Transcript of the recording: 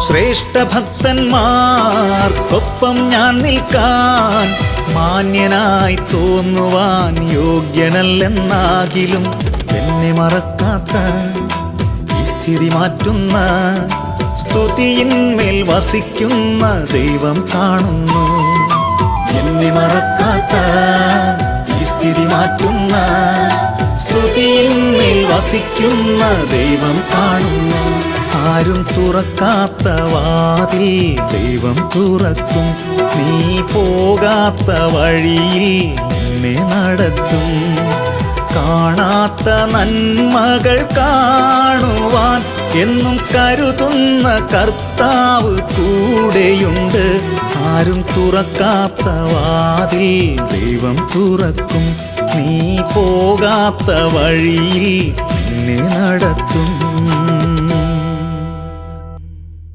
ശ്രേഷ്ഠ ഭക്തന്മാർക്കൊപ്പം ഞാൻ നിൽക്കാൻ മാന്യനായി തോന്നുവാൻ യോഗ്യനല്ലെന്നാകിലും എന്നെ മറക്കാത്ത ഈ സ്ഥിതി മാറ്റുന്ന സ്തുതിയിന്മേൽ വസിക്കുന്ന ദൈവം കാണുന്നു. എന്നെ മറക്കാത്ത ഈ സ്ഥിതി മാറ്റുന്ന സ്തുതിയിന്മേൽ വസിക്കുന്ന ദൈവം കാണുന്നു. ആരും തുറക്കാത്ത വാതിൽ ദൈവം തുറക്കും. നീ പോകാത്ത വഴിയിൽ നിന്നെ നടത്തും. കാണാത്ത നന്മകൾ കാണുവാൻ എന്നും കരുതുന്ന കർത്താവ് കൂടെയുണ്ട്. ആരും തുറക്കാത്ത വാതിൽ ദൈവം തുറക്കും. നീ പോകാത്ത വഴിയിൽ നിന്നെ നടത്തും.